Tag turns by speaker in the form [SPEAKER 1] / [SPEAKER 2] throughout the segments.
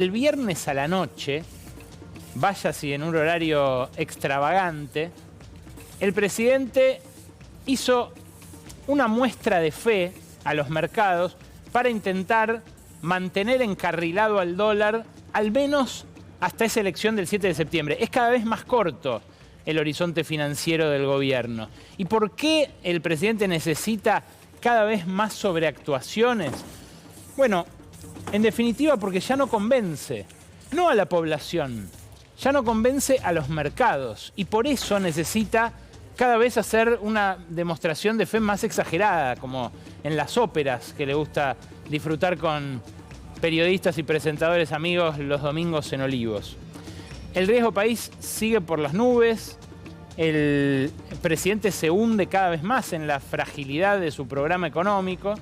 [SPEAKER 1] El viernes a la noche, vaya si en un horario extravagante, el presidente hizo una muestra de fe a los mercados para intentar mantener encarrilado al dólar, al menos hasta esa elección del 7 de septiembre. Es cada vez más corto el horizonte financiero del gobierno. ¿Y por qué el presidente necesita cada vez más sobreactuaciones? Bueno, en definitiva porque ya no convence, no a la población, ya no convence a los mercados y por eso necesita cada vez hacer una demostración de fe más exagerada, como en las óperas que le gusta disfrutar con periodistas y presentadores amigos los domingos en Olivos. El riesgo país sigue por las nubes, el presidente se hunde cada vez más en la fragilidad de su programa económico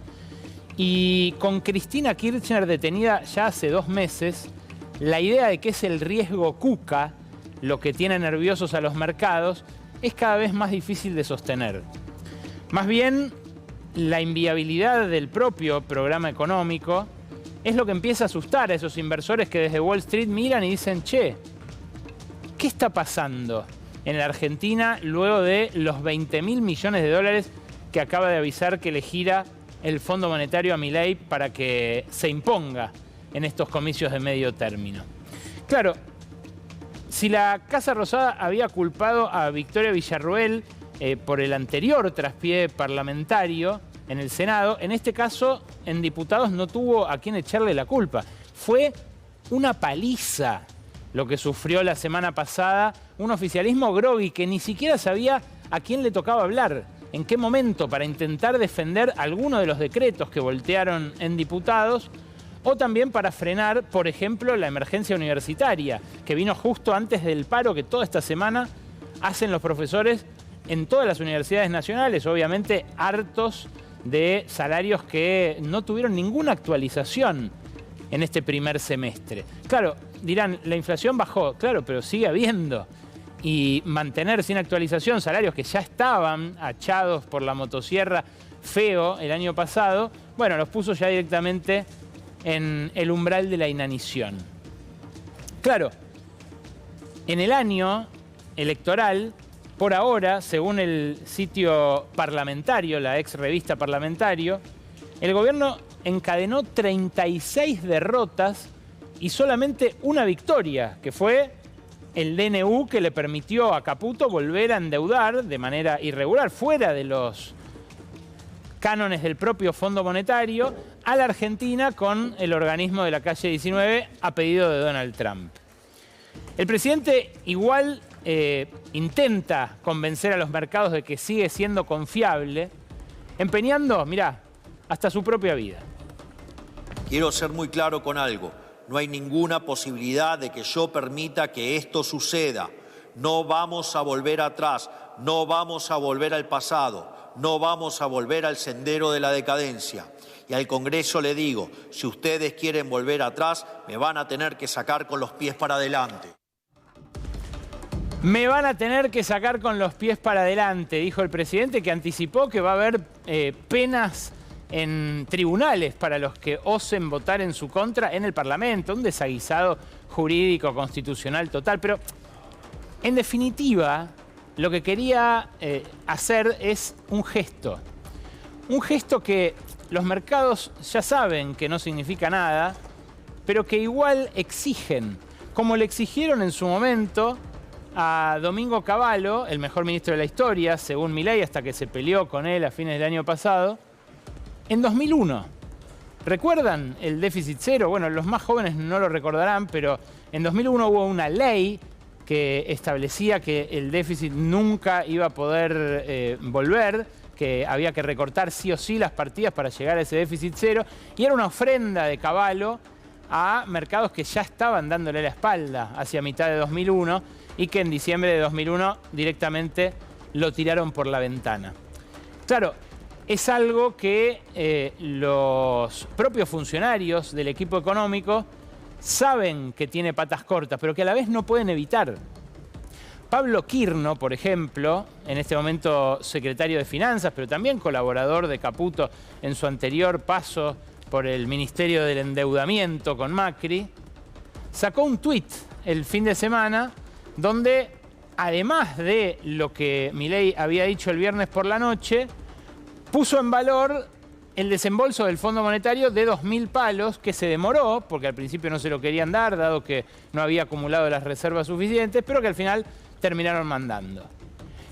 [SPEAKER 1] y con Cristina Kirchner detenida ya hace 2 meses, la idea de que es el riesgo Cuca lo que tiene nerviosos a los mercados es cada vez más difícil de sostener. Más bien, la inviabilidad del propio programa económico es lo que empieza a asustar a esos inversores que desde Wall Street miran y dicen, che, ¿qué está pasando en la Argentina luego de los 20.000 millones de dólares que acaba de avisar que le gira el Fondo Monetario a Milei para que se imponga en estos comicios de medio término? Claro, si la Casa Rosada había culpado a Victoria Villarruel por el anterior traspié parlamentario en el Senado, en este caso en diputados no tuvo a quién echarle la culpa. Fue una paliza lo que sufrió la semana pasada un oficialismo grogui que ni siquiera sabía a quién le tocaba hablar, en qué momento, para intentar defender alguno de los decretos que voltearon en diputados o también para frenar, por ejemplo, la emergencia universitaria, que vino justo antes del paro que toda esta semana hacen los profesores en todas las universidades nacionales, obviamente hartos de salarios que no tuvieron ninguna actualización en este primer semestre. Claro, dirán, la inflación bajó, claro, pero sigue habiendo. Y mantener sin actualización salarios que ya estaban achados por la motosierra feo el año pasado, bueno, los puso ya directamente en el umbral de la inanición. Claro, en el año electoral, por ahora, según el sitio Parlamentario, la ex revista Parlamentario, el gobierno encadenó 36 derrotas y solamente una victoria, que fue el DNU que le permitió a Caputo volver a endeudar de manera irregular, fuera de los cánones del propio Fondo Monetario, a la Argentina con el organismo de la calle 19 a pedido de Donald Trump. El presidente igual intenta convencer a los mercados de que sigue siendo confiable, empeñando, mirá, hasta su propia vida.
[SPEAKER 2] Quiero ser muy claro con algo. No hay ninguna posibilidad de que yo permita que esto suceda. No vamos a volver atrás, no vamos a volver al pasado, no vamos a volver al sendero de la decadencia. Y al Congreso le digo, si ustedes quieren volver atrás, me van a tener que sacar con los pies para adelante.
[SPEAKER 1] Me van a tener que sacar con los pies para adelante, dijo el presidente, que anticipó que va a haber penas en tribunales para los que osen votar en su contra en el Parlamento. Un desaguisado jurídico constitucional total. Pero, en definitiva, lo que quería hacer es un gesto. Un gesto que los mercados ya saben que no significa nada, pero que igual exigen, como le exigieron en su momento a Domingo Cavallo, el mejor ministro de la historia, según Milei, hasta que se peleó con él a fines del año pasado, en 2001. ¿Recuerdan el déficit cero? Bueno, los más jóvenes no lo recordarán, pero en 2001 hubo una ley que establecía que el déficit nunca iba a poder volver, que había que recortar sí o sí las partidas para llegar a ese déficit cero, y era una ofrenda de Cavallo a mercados que ya estaban dándole la espalda hacia mitad de 2001 y que en diciembre de 2001 directamente lo tiraron por la ventana. Claro, es algo que los propios funcionarios del equipo económico saben que tiene patas cortas, pero que a la vez no pueden evitar. Pablo Quirno, por ejemplo, en este momento secretario de Finanzas, pero también colaborador de Caputo en su anterior paso por el Ministerio del Endeudamiento con Macri, sacó un tuit el fin de semana donde, además de lo que Milei había dicho el viernes por la noche, puso en valor el desembolso del Fondo Monetario de 2.000 palos, que se demoró, porque al principio no se lo querían dar, dado que no había acumulado las reservas suficientes, pero que al final terminaron mandando.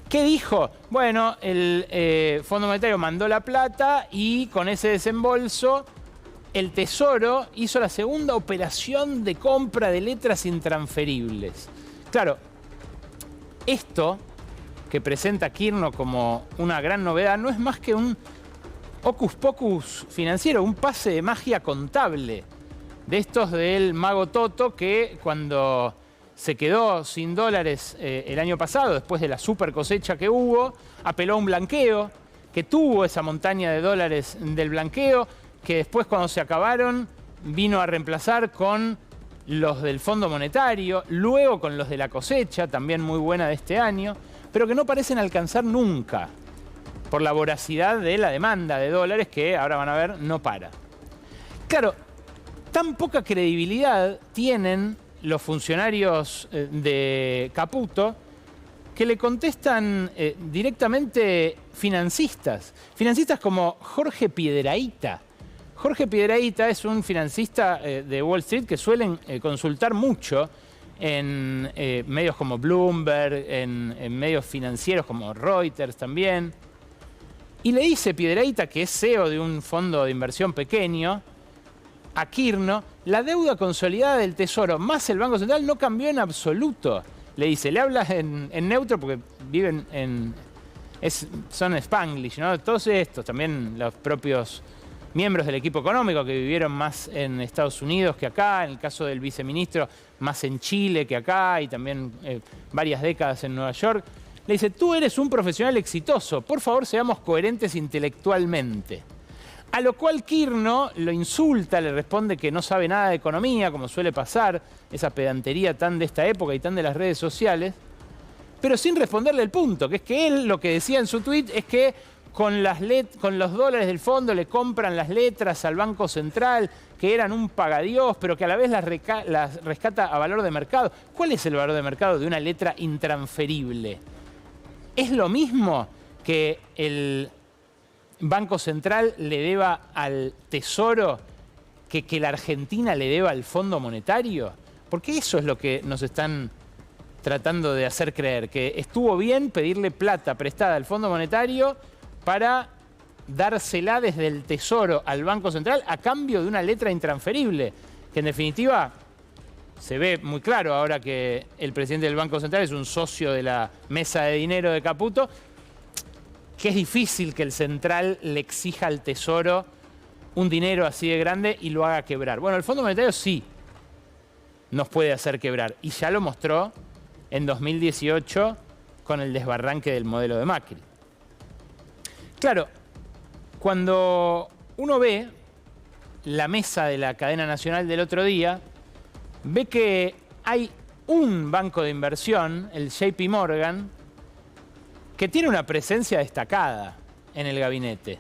[SPEAKER 1] ¿Qué dijo? Bueno, el Fondo Monetario mandó la plata y con ese desembolso el Tesoro hizo la segunda operación de compra de letras intransferibles. Claro, esto que presenta Kirchner como una gran novedad no es más que un hocus pocus financiero, un pase de magia contable de estos del mago Toto, que cuando se quedó sin dólares el año pasado, después de la super cosecha que hubo, apeló a un blanqueo, que tuvo esa montaña de dólares del blanqueo, que después, cuando se acabaron, vino a reemplazar con los del Fondo Monetario, luego con los de la cosecha, también muy buena de este año, pero que no parecen alcanzar nunca por la voracidad de la demanda de dólares que, ahora van a ver, no para. Claro, tan poca credibilidad tienen los funcionarios de Caputo que le contestan directamente financistas. Financistas como Jorge Piedrahita. Jorge Piedrahita es un financista de Wall Street que suelen consultar mucho en medios como Bloomberg, en medios financieros como Reuters también. Y le dice Piedrahita, que es CEO de un fondo de inversión pequeño, a Kirchner, la deuda consolidada del Tesoro más el Banco Central no cambió en absoluto. Le dice, le hablas en neutro porque viven son Spanglish, ¿no? Todos estos, también los propios miembros del equipo económico que vivieron más en Estados Unidos que acá, en el caso del viceministro, más en Chile que acá y también varias décadas en Nueva York. Le dice, tú eres un profesional exitoso, por favor seamos coherentes intelectualmente. A lo cual Kirchner lo insulta, le responde que no sabe nada de economía, como suele pasar, esa pedantería tan de esta época y tan de las redes sociales, pero sin responderle el punto, que es que él lo que decía en su tuit es que con los dólares del fondo le compran las letras al Banco Central, que eran un pagadiós, pero que a la vez las rescata a valor de mercado. ¿Cuál es el valor de mercado de una letra intransferible? ¿Es lo mismo que el Banco Central le deba al Tesoro que la Argentina le deba al Fondo Monetario? Porque eso es lo que nos están tratando de hacer creer, que estuvo bien pedirle plata prestada al Fondo Monetario para dársela desde el Tesoro al Banco Central a cambio de una letra intransferible, que en definitiva se ve muy claro ahora que el presidente del Banco Central es un socio de la mesa de dinero de Caputo, que es difícil que el Central le exija al Tesoro un dinero así de grande y lo haga quebrar. Bueno, el Fondo Monetario sí nos puede hacer quebrar, y ya lo mostró en 2018 con el desbarranque del modelo de Macri. Claro, cuando uno ve la mesa de la cadena nacional del otro día, ve que hay un banco de inversión, el JP Morgan, que tiene una presencia destacada en el gabinete.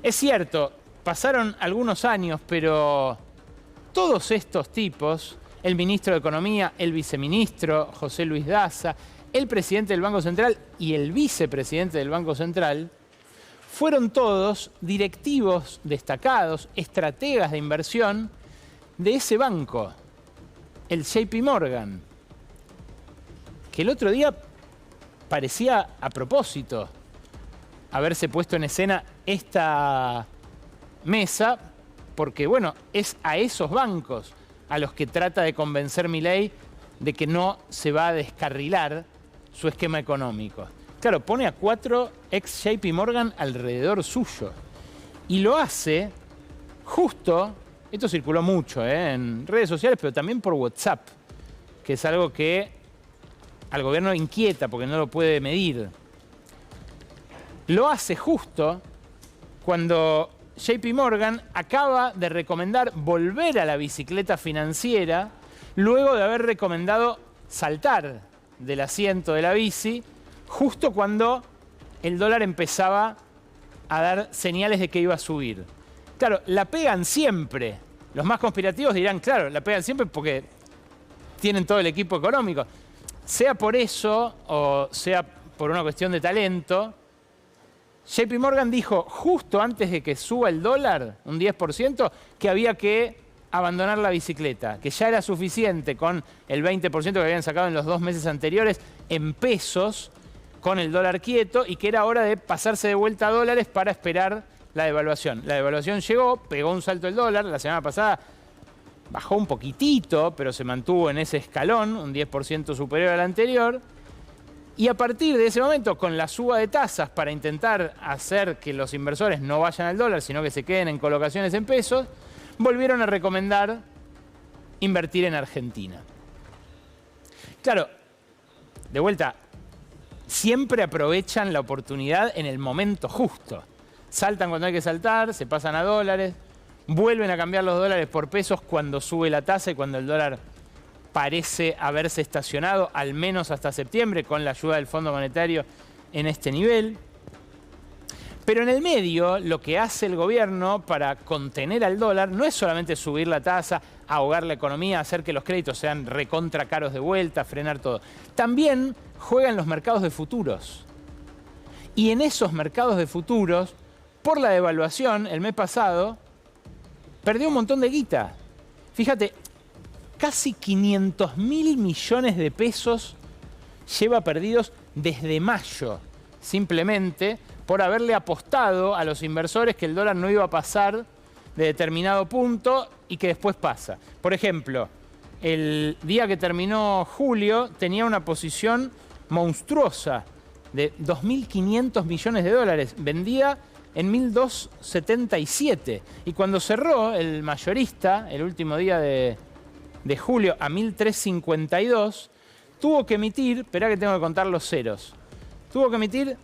[SPEAKER 1] Es cierto, pasaron algunos años, pero todos estos tipos, el ministro de Economía, el viceministro José Luis Daza, el presidente del Banco Central y el vicepresidente del Banco Central, fueron todos directivos destacados, estrategas de inversión de ese banco, el JP Morgan, que el otro día parecía a propósito haberse puesto en escena esta mesa, porque bueno, es a esos bancos a los que trata de convencer Milei de que no se va a descarrilar su esquema económico. Claro, pone a 4 ex JP Morgan alrededor suyo y lo hace justo, esto circuló mucho en redes sociales, pero también por WhatsApp, que es algo que al gobierno inquieta porque no lo puede medir. Lo hace justo cuando JP Morgan acaba de recomendar volver a la bicicleta financiera luego de haber recomendado saltar del asiento de la bici justo cuando el dólar empezaba a dar señales de que iba a subir. Claro, la pegan siempre. Los más conspirativos dirán, claro, la pegan siempre porque tienen todo el equipo económico. Sea por eso o sea por una cuestión de talento, JP Morgan dijo justo antes de que suba el dólar, un 10%, que había que abandonar la bicicleta, que ya era suficiente con el 20% que habían sacado en los 2 meses anteriores en pesos con el dólar quieto y que era hora de pasarse de vuelta a dólares para esperar la devaluación. La devaluación llegó, pegó un salto el dólar, la semana pasada bajó un poquitito, pero se mantuvo en ese escalón, un 10% superior al anterior. Y a partir de ese momento, con la suba de tasas para intentar hacer que los inversores no vayan al dólar, sino que se queden en colocaciones en pesos, volvieron a recomendar invertir en Argentina. Claro, de vuelta, siempre aprovechan la oportunidad en el momento justo. Saltan cuando hay que saltar, se pasan a dólares, vuelven a cambiar los dólares por pesos cuando sube la tasa y cuando el dólar parece haberse estacionado, al menos hasta septiembre, con la ayuda del Fondo Monetario en este nivel. Pero en el medio, lo que hace el gobierno para contener al dólar no es solamente subir la tasa, ahogar la economía, hacer que los créditos sean recontra caros de vuelta, frenar todo. También juega en los mercados de futuros. Y en esos mercados de futuros, por la devaluación, el mes pasado, perdió un montón de guita. Fíjate, casi 500.000 millones de pesos lleva perdidos desde mayo, simplemente por haberle apostado a los inversores que el dólar no iba a pasar de determinado punto y que después pasa. Por ejemplo, el día que terminó julio tenía una posición monstruosa de 2.500 millones de dólares. Vendía en 1.277. Y cuando cerró el mayorista, el último día de julio, a 1.352, tuvo que emitir, esperá que tengo que contar los ceros, tuvo que emitir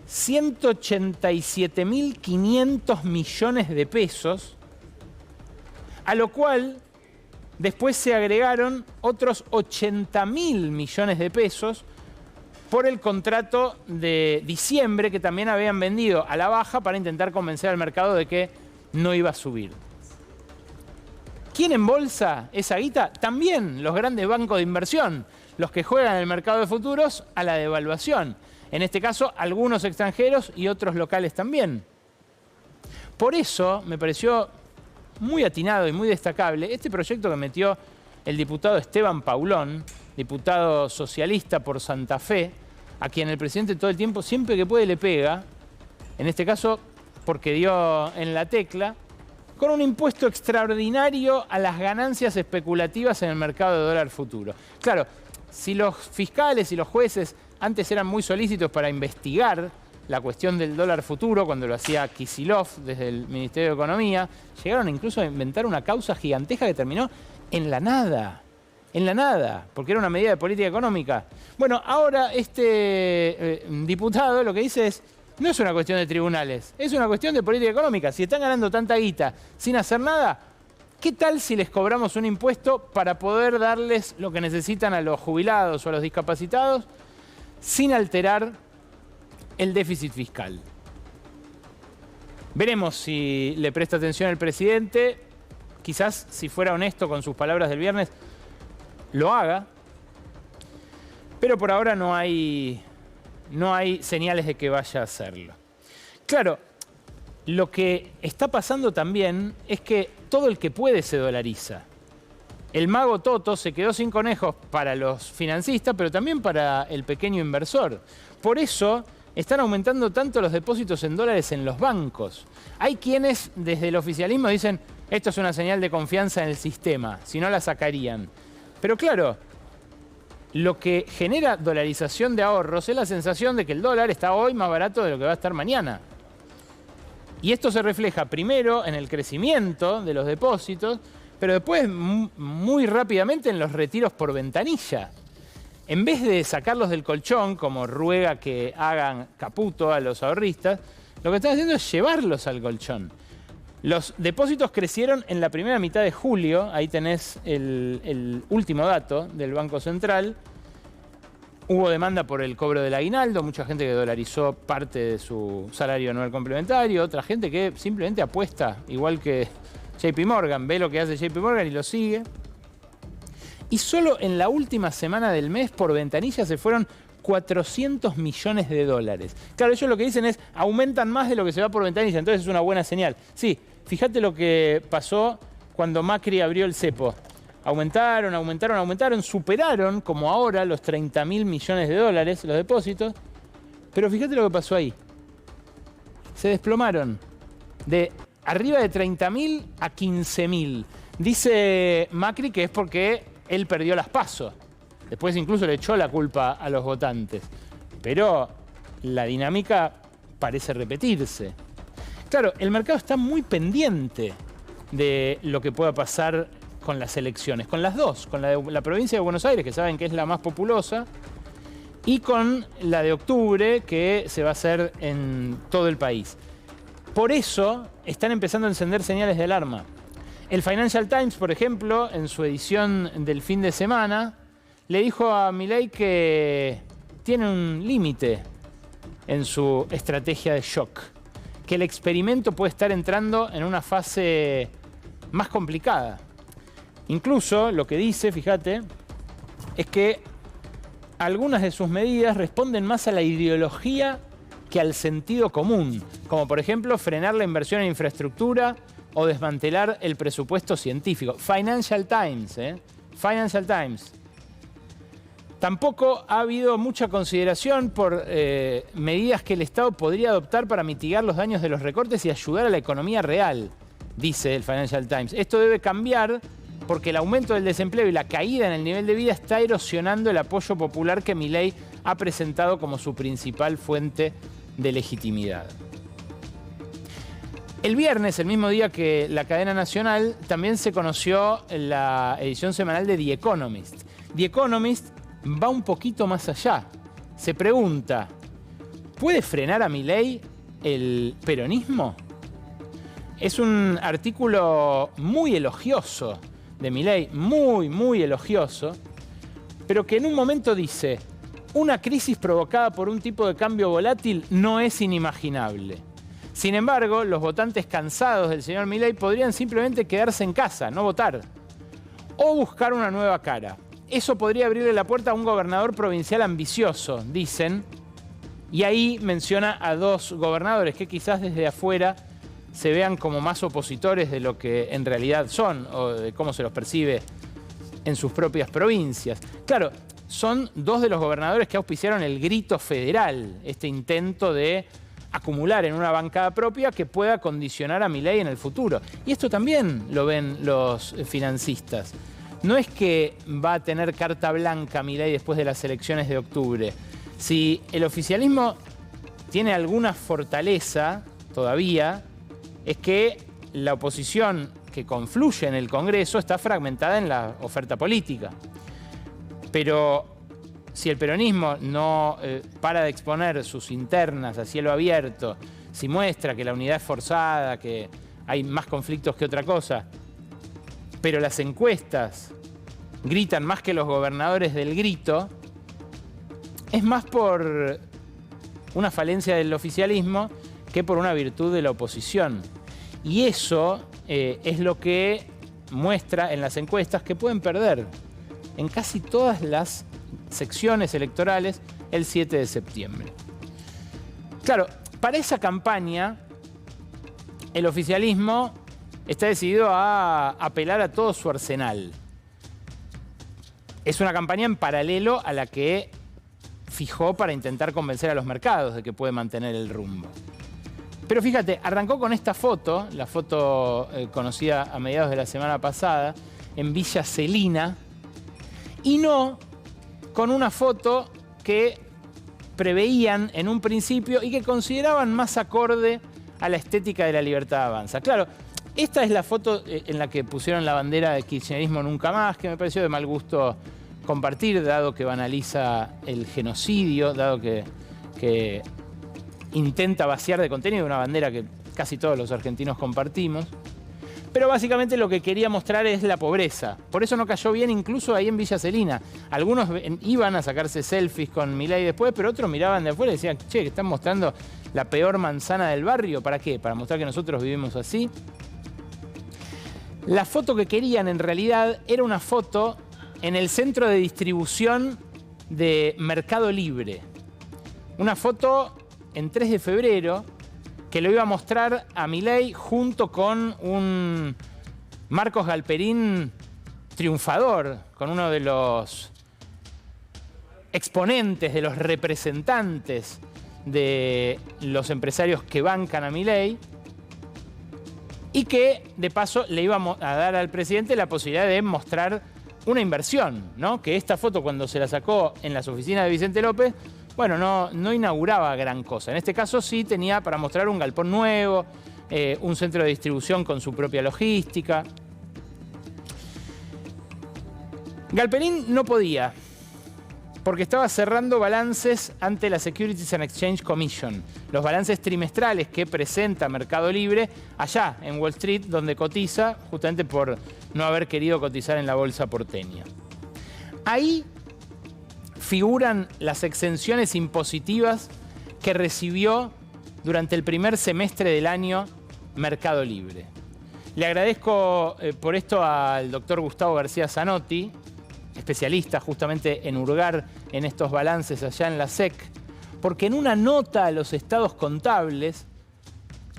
[SPEAKER 1] 187.500 millones de pesos, a lo cual después se agregaron otros 80.000 millones de pesos por el contrato de diciembre que también habían vendido a la baja para intentar convencer al mercado de que no iba a subir. ¿Quién embolsa esa guita? También los grandes bancos de inversión, los que juegan en el mercado de futuros a la devaluación. En este caso, algunos extranjeros y otros locales también. Por eso me pareció muy atinado y muy destacable este proyecto que metió el diputado Esteban Paulón, diputado socialista por Santa Fe, a quien el presidente todo el tiempo, siempre que puede, le pega, en este caso porque dio en la tecla, con un impuesto extraordinario a las ganancias especulativas en el mercado de dólar futuro. Claro, si los fiscales y los jueces antes eran muy solícitos para investigar la cuestión del dólar futuro, cuando lo hacía Kicillof desde el Ministerio de Economía, llegaron incluso a inventar una causa gigantesca que terminó en la nada, porque era una medida de política económica. Bueno, ahora este diputado lo que dice es, no es una cuestión de tribunales, es una cuestión de política económica. Si están ganando tanta guita sin hacer nada, ¿qué tal si les cobramos un impuesto para poder darles lo que necesitan a los jubilados o a los discapacitados sin alterar el déficit fiscal? Veremos si le presta atención el presidente. Quizás, si fuera honesto con sus palabras del viernes, lo haga. Pero por ahora no hay señales de que vaya a hacerlo. Claro, lo que está pasando también es que todo el que puede se dolariza. El mago Toto se quedó sin conejos para los financistas, pero también para el pequeño inversor. Por eso están aumentando tanto los depósitos en dólares en los bancos. Hay quienes desde el oficialismo dicen, esto es una señal de confianza en el sistema, si no la sacarían. Pero claro, lo que genera dolarización de ahorros es la sensación de que el dólar está hoy más barato de lo que va a estar mañana. Y esto se refleja primero en el crecimiento de los depósitos, pero después muy rápidamente en los retiros por ventanilla. En vez de sacarlos del colchón, como ruega que hagan Caputo a los ahorristas, lo que están haciendo es llevarlos al colchón. Los depósitos crecieron en la primera mitad de julio, ahí tenés el último dato del Banco Central. Hubo demanda por el cobro del aguinaldo, mucha gente que dolarizó parte de su salario anual complementario, otra gente que simplemente apuesta, igual que JP Morgan, ve lo que hace JP Morgan y lo sigue. Y solo en la última semana del mes por ventanilla se fueron 400 millones de dólares. Claro, ellos lo que dicen es, aumentan más de lo que se va por ventanilla, entonces es una buena señal. Sí, fíjate lo que pasó cuando Macri abrió el cepo. Aumentaron, superaron, como ahora, los 30.000 millones de dólares, los depósitos. Pero fíjate lo que pasó ahí. Se desplomaron de arriba de 30.000 a 15.000. Dice Macri que es porque él perdió las PASO. Después incluso le echó la culpa a los votantes. Pero la dinámica parece repetirse. Claro, el mercado está muy pendiente de lo que pueda pasar con las elecciones. Con las dos. Con la de la provincia de Buenos Aires, que saben que es la más populosa, y con la de octubre, que se va a hacer en todo el país. Por eso están empezando a encender señales de alarma. El Financial Times, por ejemplo, en su edición del fin de semana, le dijo a Milei que tiene un límite en su estrategia de shock, que el experimento puede estar entrando en una fase más complicada. Incluso lo que dice, fíjate, es que algunas de sus medidas responden más a la ideología que al sentido común, como por ejemplo frenar la inversión en infraestructura o desmantelar el presupuesto científico. Financial Times, Financial Times. Tampoco ha habido mucha consideración por medidas que el Estado podría adoptar para mitigar los daños de los recortes y ayudar a la economía real, dice el Financial Times. Esto debe cambiar porque el aumento del desempleo y la caída en el nivel de vida está erosionando el apoyo popular que Milei ha presentado como su principal fuente de legitimidad. El viernes, el mismo día que la cadena nacional, también se conoció la edición semanal de The Economist. The Economist va un poquito más allá. Se pregunta, ¿puede frenar a Milei el peronismo? Es un artículo muy elogioso de Milei, muy elogioso, pero que en un momento dice, una crisis provocada por un tipo de cambio volátil no es inimaginable. Sin embargo, los votantes cansados del señor Milei podrían simplemente quedarse en casa, no votar, o buscar una nueva cara. Eso podría abrirle la puerta a un gobernador provincial ambicioso, dicen, y ahí menciona a dos gobernadores que quizás desde afuera se vean como más opositores de lo que en realidad son, o de cómo se los percibe en sus propias provincias. Claro, son dos de los gobernadores que auspiciaron el grito federal, este intento de acumular en una bancada propia que pueda condicionar a Milei en el futuro. Y esto también lo ven los financistas. No es que va a tener carta blanca Milei después de las elecciones de octubre. Si el oficialismo tiene alguna fortaleza todavía, es que la oposición que confluye en el Congreso está fragmentada en la oferta política. Pero si el peronismo no para de exponer sus internas a cielo abierto, si muestra que la unidad es forzada, que hay más conflictos que otra cosa, pero las encuestas gritan más que los gobernadores del grito, es más por una falencia del oficialismo que por una virtud de la oposición. Y eso es lo que muestra en las encuestas que pueden perder en casi todas las secciones electorales el 7 de septiembre. Claro, para esa campaña el oficialismo está decidido a apelar a todo su arsenal. Es una campaña en paralelo a la que fijó para intentar convencer a los mercados de que puede mantener el rumbo. Pero fíjate, arrancó con esta foto, la foto conocida a mediados de la semana pasada, en Villa Celina, y no con una foto que preveían en un principio y que consideraban más acorde a la estética de La Libertad Avanza. Claro, esta es la foto en la que pusieron la bandera de kirchnerismo nunca más, que me pareció de mal gusto compartir, dado que banaliza el genocidio, dado que intenta vaciar de contenido una bandera que casi todos los argentinos compartimos. Pero básicamente lo que quería mostrar es la pobreza. Por eso no cayó bien incluso ahí en Villa Celina. Algunos iban a sacarse selfies con Milei después, pero otros miraban de afuera y decían, che, que están mostrando la peor manzana del barrio. ¿Para qué? ¿Para mostrar que nosotros vivimos así? La foto que querían en realidad era una foto en el centro de distribución de Mercado Libre. Una foto en 3 de febrero que lo iba a mostrar a Milei junto con un Marcos Galperín triunfador, con uno de los exponentes, de los representantes de los empresarios que bancan a Milei, y que de paso le iba a dar al presidente la posibilidad de mostrar una inversión, ¿no? Que esta foto, cuando se la sacó en las oficinas de Vicente López, bueno, no inauguraba gran cosa. En este caso sí tenía para mostrar un galpón nuevo, un centro de distribución con su propia logística. Galperín no podía, porque estaba cerrando balances ante la Securities and Exchange Commission, los balances trimestrales que presenta Mercado Libre allá en Wall Street, donde cotiza, justamente por no haber querido cotizar en la bolsa porteña. Ahí figuran las exenciones impositivas que recibió durante el primer semestre del año Mercado Libre. Le agradezco por esto al doctor Gustavo García Zanotti, especialista justamente en hurgar en estos balances allá en la SEC, porque en una nota a los estados contables,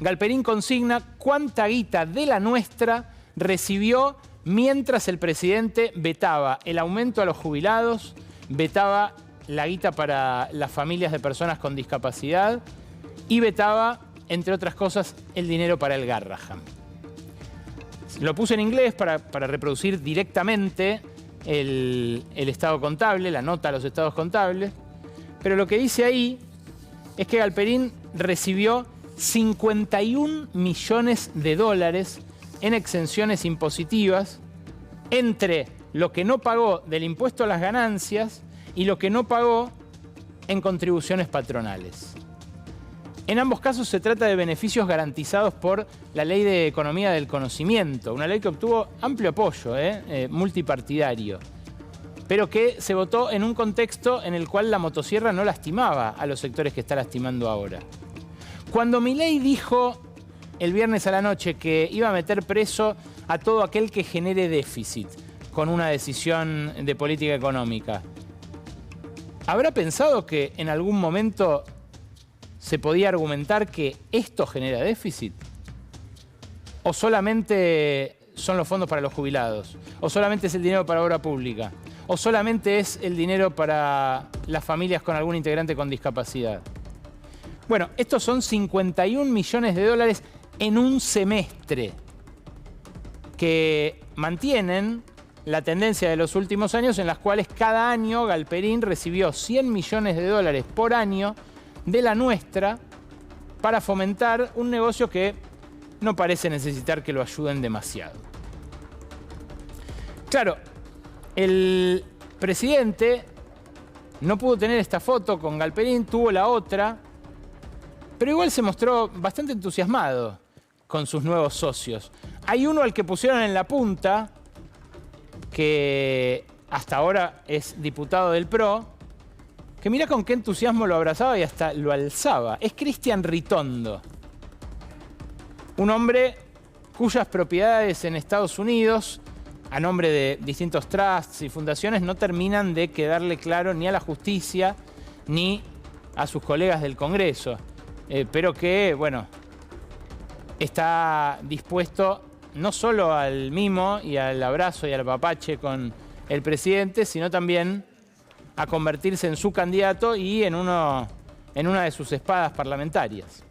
[SPEAKER 1] Galperín consigna cuánta guita de la nuestra recibió mientras el presidente vetaba el aumento a los jubilados, vetaba la guita para las familias de personas con discapacidad y vetaba, entre otras cosas, el dinero para el Garrahan. Lo puse en inglés para reproducir directamente el estado contable, la nota a los estados contables, pero lo que dice ahí es que Galperín recibió 51 millones de dólares en exenciones impositivas entre lo que no pagó del impuesto a las ganancias y lo que no pagó en contribuciones patronales. En ambos casos se trata de beneficios garantizados por la Ley de Economía del Conocimiento, una ley que obtuvo amplio apoyo, multipartidario, pero que se votó en un contexto en el cual la motosierra no lastimaba a los sectores que está lastimando ahora. Cuando Milei dijo el viernes a la noche que iba a meter preso a todo aquel que genere déficit con una decisión de política económica, ¿habrá pensado que en algún momento se podía argumentar que esto genera déficit? ¿O solamente son los fondos para los jubilados? ¿O solamente es el dinero para obra pública? ¿O solamente es el dinero para las familias con algún integrante con discapacidad? Bueno, estos son 51 millones de dólares en un semestre que mantienen la tendencia de los últimos años en las cuales cada año Galperín recibió 100 millones de dólares por año de la nuestra para fomentar un negocio que no parece necesitar que lo ayuden demasiado. Claro, el presidente no pudo tener esta foto con Galperín, tuvo la otra, pero igual se mostró bastante entusiasmado con sus nuevos socios. Hay uno al que pusieron en la punta, que hasta ahora es diputado del PRO, que mira con qué entusiasmo lo abrazaba y hasta lo alzaba. Es Cristian Ritondo, un hombre cuyas propiedades en Estados Unidos, a nombre de distintos trusts y fundaciones, no terminan de quedarle claro ni a la justicia ni a sus colegas del Congreso, pero que, bueno, está dispuesto no solo al mimo y al abrazo y al apapache con el presidente, sino también a convertirse en su candidato y en una de sus espadas parlamentarias.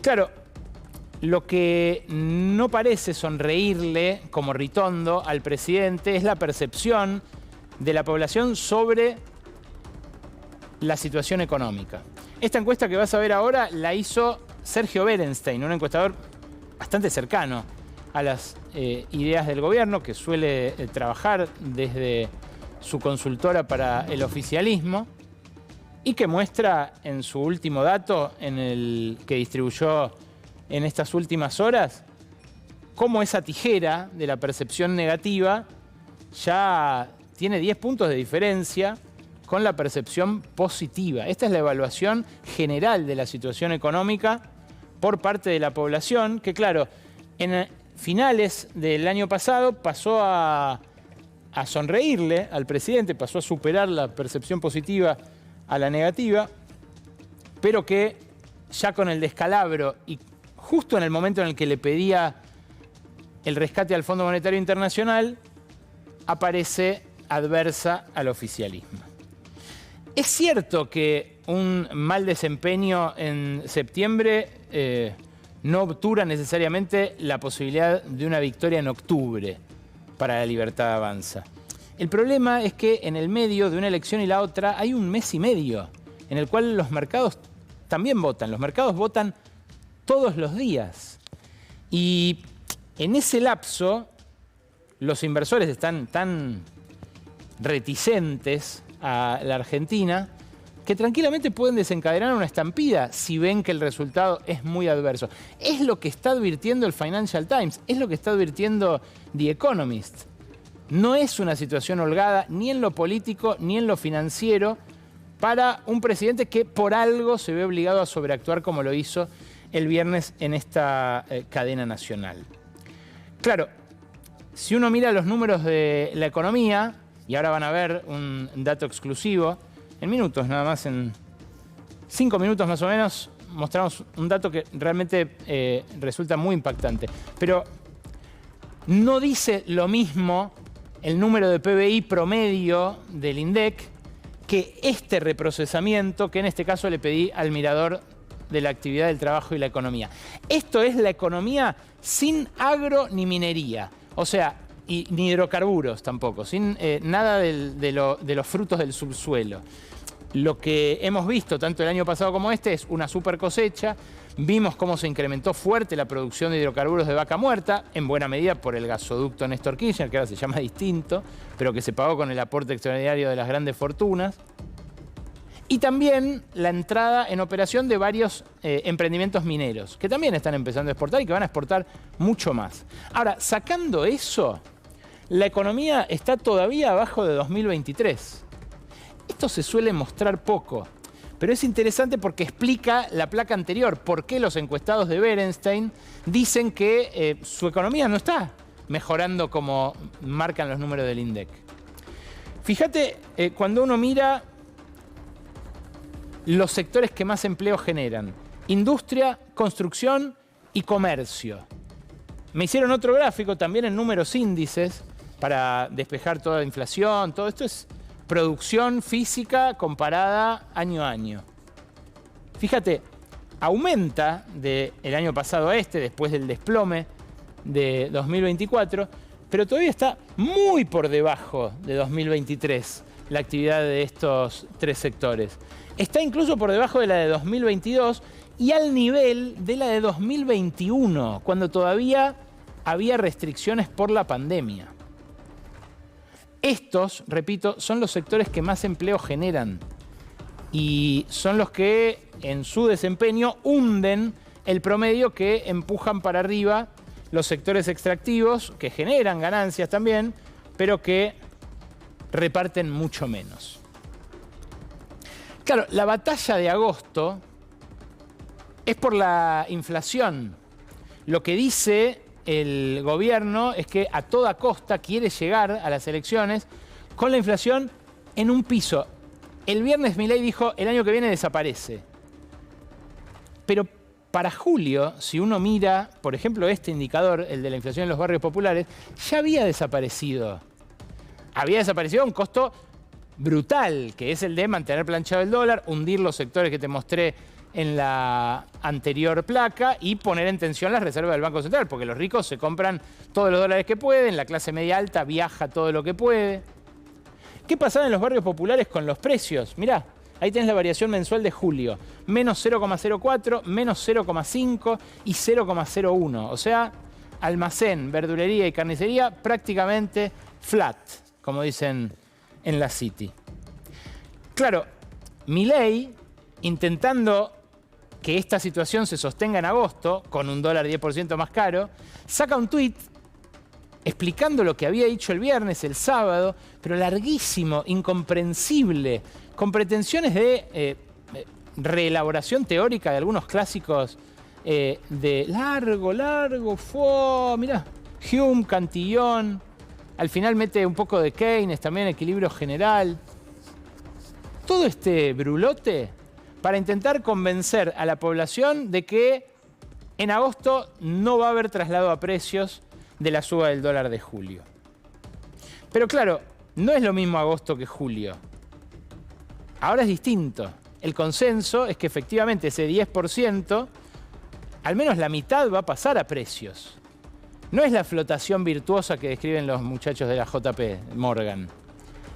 [SPEAKER 1] Claro, lo que no parece sonreírle como Ritondo al presidente es la percepción de la población sobre la situación económica. Esta encuesta que vas a ver ahora la hizo Sergio Berenstein, un encuestador bastante cercano a las ideas del gobierno, que suele trabajar desde su consultora para el oficialismo y que muestra en su último dato, en el que distribuyó en estas últimas horas, cómo esa tijera de la percepción negativa ya tiene 10 puntos de diferencia con la percepción positiva. Esta es la evaluación general de la situación económica por parte de la población, que claro, en finales del año pasado pasó a a sonreírle al presidente, pasó a superar la percepción positiva a la negativa, pero que ya con el descalabro y justo en el momento en el que le pedía el rescate al Fondo Monetario Internacional, aparece adversa al oficialismo. Es cierto que un mal desempeño en septiembre no obtura necesariamente la posibilidad de una victoria en octubre para La Libertad Avanza. El problema es que en el medio de una elección y la otra hay un mes y medio en el cual los mercados también votan. Los mercados votan todos los días. Y en ese lapso los inversores están tan reticentes a la Argentina que tranquilamente pueden desencadenar una estampida si ven que el resultado es muy adverso. Es lo que está advirtiendo el Financial Times, es lo que está advirtiendo The Economist. No es una situación holgada ni en lo político ni en lo financiero para un presidente que por algo se ve obligado a sobreactuar como lo hizo el viernes en esta cadena nacional. Claro, si uno mira los números de la economía, y ahora van a ver un dato exclusivo, en minutos nada más, en 5 minutos más o menos, mostramos un dato que realmente resulta muy impactante. Pero no dice lo mismo el número de PBI promedio del INDEC que este reprocesamiento que en este caso le pedí al mirador de la actividad del trabajo y la economía. Esto es la economía sin agro ni minería, o sea, ni hidrocarburos tampoco, sin nada de los frutos del subsuelo. Lo que hemos visto tanto el año pasado como este es una super cosecha. Vimos cómo se incrementó fuerte la producción de hidrocarburos de vaca muerta, en buena medida por el gasoducto Néstor Kirchner, que ahora se llama distinto, pero que se pagó con el aporte extraordinario de las grandes fortunas. Y también la entrada en operación de varios emprendimientos mineros, que también están empezando a exportar y que van a exportar mucho más. Ahora, sacando eso, la economía está todavía abajo de 2023. Esto se suele mostrar poco, pero es interesante porque explica la placa anterior, por qué los encuestados de Berenstein dicen que su economía no está mejorando como marcan los números del INDEC. Fíjate, cuando uno mira los sectores que más empleo generan: industria, construcción y comercio. Me hicieron otro gráfico también en números índices para despejar toda la inflación. Todo esto es producción física comparada año a año. Fíjate, aumenta del año pasado a este, después del desplome de 2024, pero todavía está muy por debajo de 2023 la actividad de estos tres sectores. Está incluso por debajo de la de 2022 y al nivel de la de 2021, cuando todavía había restricciones por la pandemia. Estos, repito, son los sectores que más empleo generan y son los que en su desempeño hunden el promedio que empujan para arriba los sectores extractivos, que generan ganancias también, pero que reparten mucho menos. Claro, la batalla de agosto es por la inflación. Lo que dice el gobierno es que a toda costa quiere llegar a las elecciones con la inflación en un piso. El viernes Milei dijo, el año que viene desaparece. Pero para julio, si uno mira, por ejemplo, este indicador, el de la inflación en los barrios populares, ya había desaparecido. Había desaparecido a un costo brutal, que es el de mantener planchado el dólar, hundir los sectores que te mostré en la anterior placa y poner en tensión las reservas del Banco Central, porque los ricos se compran todos los dólares que pueden, la clase media alta viaja todo lo que puede. ¿Qué pasaba en los barrios populares con los precios? Mirá, ahí tenés la variación mensual de julio, menos 0,04, menos 0,5 y 0,01. O sea, almacén, verdulería y carnicería prácticamente flat, como dicen en la City. Claro, Milei, intentando que esta situación se sostenga en agosto, con un dólar 10% más caro, saca un tuit explicando lo que había dicho el viernes, el sábado, pero larguísimo, incomprensible, con pretensiones de reelaboración teórica de algunos clásicos de largo, mirá, Hume, Cantillon, al final mete un poco de Keynes, también equilibrio general. Todo este brulote para intentar convencer a la población de que en agosto no va a haber traslado a precios de la suba del dólar de julio. Pero claro, no es lo mismo agosto que julio. Ahora es distinto. El consenso es que efectivamente ese 10%, al menos la mitad va a pasar a precios. No es la flotación virtuosa que describen los muchachos de la JP Morgan.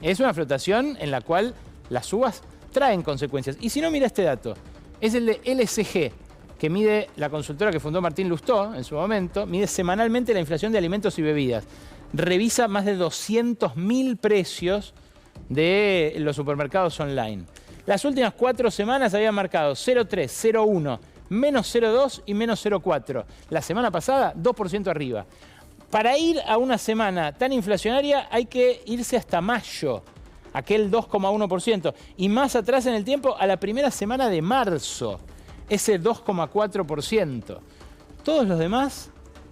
[SPEAKER 1] Es una flotación en la cual las subas traen consecuencias. Y si no, mira este dato. Es el de LSG, que mide la consultora que fundó Martín Lustó en su momento, mide semanalmente la inflación de alimentos y bebidas. Revisa más de 200.000 precios de los supermercados online. Las últimas 4 semanas habían marcado 0,3, 0,1, menos 0,2 y menos 0,4. La semana pasada, 2% arriba. Para ir a una semana tan inflacionaria hay que irse hasta mayo, aquel 2,1%. Y más atrás en el tiempo, a la primera semana de marzo, ese 2,4%. Todos los demás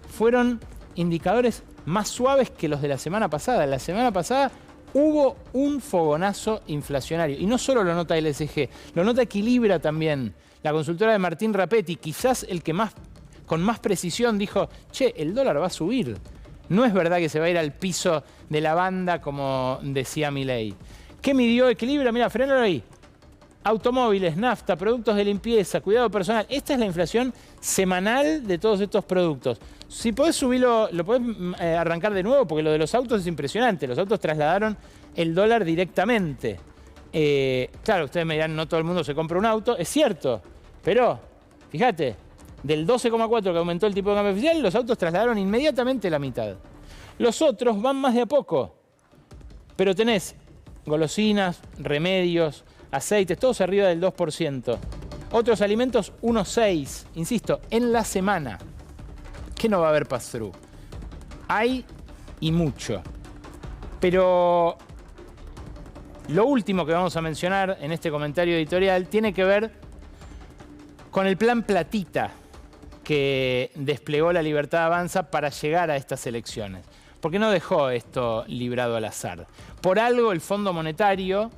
[SPEAKER 1] fueron indicadores más suaves que los de la semana pasada. La semana pasada hubo un fogonazo inflacionario. Y no solo lo nota LSG, lo nota Equilibra también. La consultora de Martín Rapetti, quizás el que con más precisión dijo, che, el dólar va a subir. No es verdad que se va a ir al piso de la banda como decía Milei. ¿Qué midió Equilibra? Mira, frenalo ahí. Automóviles, nafta, productos de limpieza, cuidado personal. Esta es la inflación semanal de todos estos productos. Si podés subirlo, lo podés arrancar de nuevo, porque lo de los autos es impresionante. Los autos trasladaron el dólar directamente. Claro, ustedes me dirán, no todo el mundo se compra un auto. Es cierto, pero fíjate, del 12,4 que aumentó el tipo de cambio oficial, los autos trasladaron inmediatamente la mitad. Los otros van más de a poco. Pero tenés golosinas, remedios, aceites, todos arriba del 2%. Otros alimentos, 1,6%. Insisto, en la semana. ¿Qué no va a haber pass-through? Hay y mucho. Pero lo último que vamos a mencionar en este comentario editorial tiene que ver con el plan Platita que desplegó la Libertad Avanza para llegar a estas elecciones. Porque no dejó esto librado al azar. Por algo el Fondo Monetario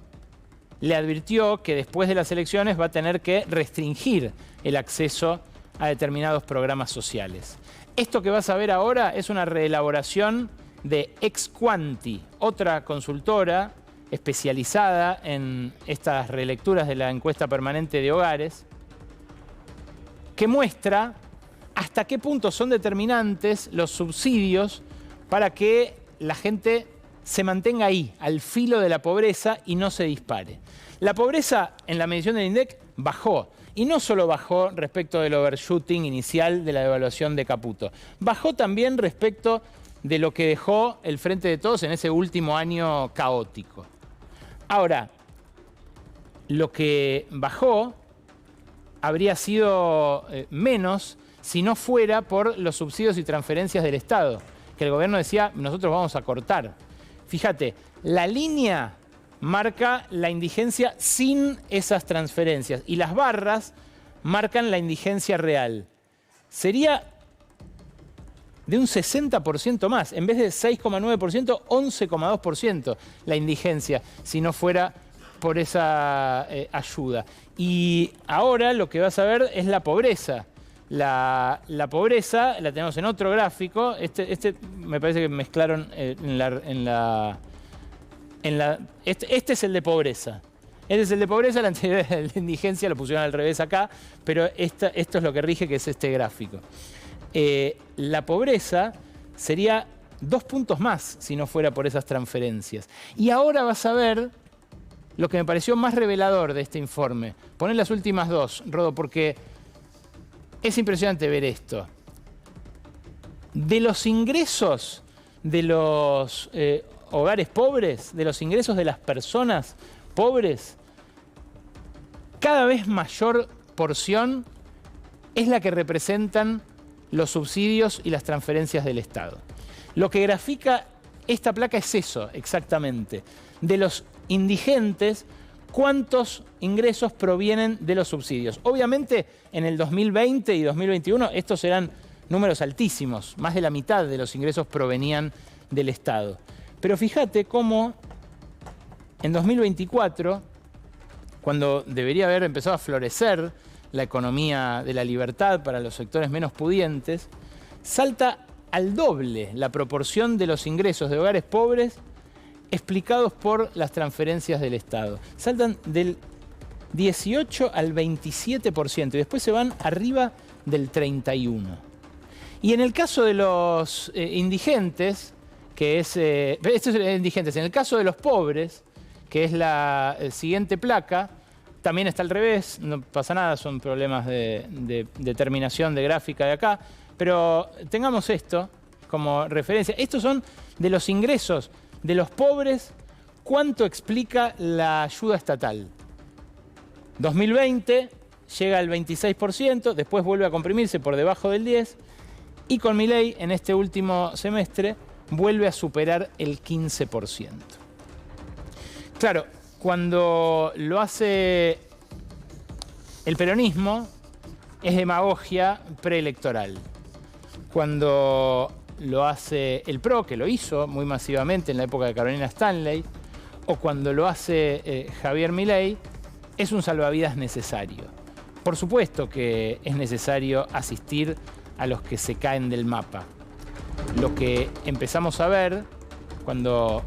[SPEAKER 1] le advirtió que después de las elecciones va a tener que restringir el acceso a determinados programas sociales. Esto que vas a ver ahora es una reelaboración de Exquanti, otra consultora especializada en estas relecturas de la encuesta permanente de hogares, que muestra hasta qué punto son determinantes los subsidios para que la gente se mantenga ahí, al filo de la pobreza y no se dispare. La pobreza en la medición del INDEC bajó. Y no solo bajó respecto del overshooting inicial de la devaluación de Caputo. Bajó también respecto de lo que dejó el Frente de Todos en ese último año caótico. Ahora, lo que bajó habría sido menos si no fuera por los subsidios y transferencias del Estado, que el gobierno decía, nosotros vamos a cortar. Fíjate, la línea marca la indigencia sin esas transferencias y las barras marcan la indigencia real. Sería de un 60% más, en vez de 6,9%, 11,2% la indigencia, si no fuera por esa ayuda. Y ahora lo que vas a ver es la pobreza. La pobreza la tenemos en otro gráfico. Este me parece que mezclaron este es el de pobreza. Este es el de pobreza, la anterior de indigencia lo pusieron al revés acá, pero esto es lo que rige, que es este gráfico. La pobreza sería 2 puntos más si no fuera por esas transferencias. Y ahora vas a ver lo que me pareció más revelador de este informe. Poné las últimas dos, Rodo, porque es impresionante ver esto. De los ingresos de los hogares pobres, de los ingresos de las personas pobres, cada vez mayor porción es la que representan los subsidios y las transferencias del Estado. Lo que grafica esta placa es eso, exactamente. De los indigentes, ¿cuántos ingresos provienen de los subsidios? Obviamente, en el 2020 y 2021 estos eran números altísimos. Más de la mitad de los ingresos provenían del Estado. Pero fíjate cómo en 2024, cuando debería haber empezado a florecer la economía de la libertad para los sectores menos pudientes, salta al doble la proporción de los ingresos de hogares pobres explicados por las transferencias del Estado. Saltan del 18 al 27% y después se van arriba del 31%. Y en el caso de los indigentes, que es... esto es indigentes. En el caso de los pobres, que es la siguiente placa, también está al revés, no pasa nada, son problemas de terminación de gráfica de acá. Pero tengamos esto como referencia. Estos son de los ingresos de los pobres. ¿Cuánto explica la ayuda estatal? 2020 llega al 26%, después vuelve a comprimirse por debajo del 10%, y con Milei en este último semestre vuelve a superar el 15%. Claro, cuando lo hace el peronismo, es demagogia preelectoral. Cuando lo hace el PRO, que lo hizo muy masivamente en la época de Carolina Stanley, o cuando lo hace Javier Milei, es un salvavidas necesario. Por supuesto que es necesario asistir a los que se caen del mapa. Lo que empezamos a ver cuando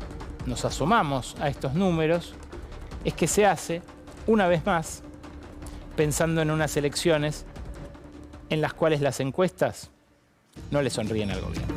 [SPEAKER 1] nos asomamos a estos números es que se hace, una vez más, pensando en unas elecciones en las cuales las encuestas no le sonríen al gobierno.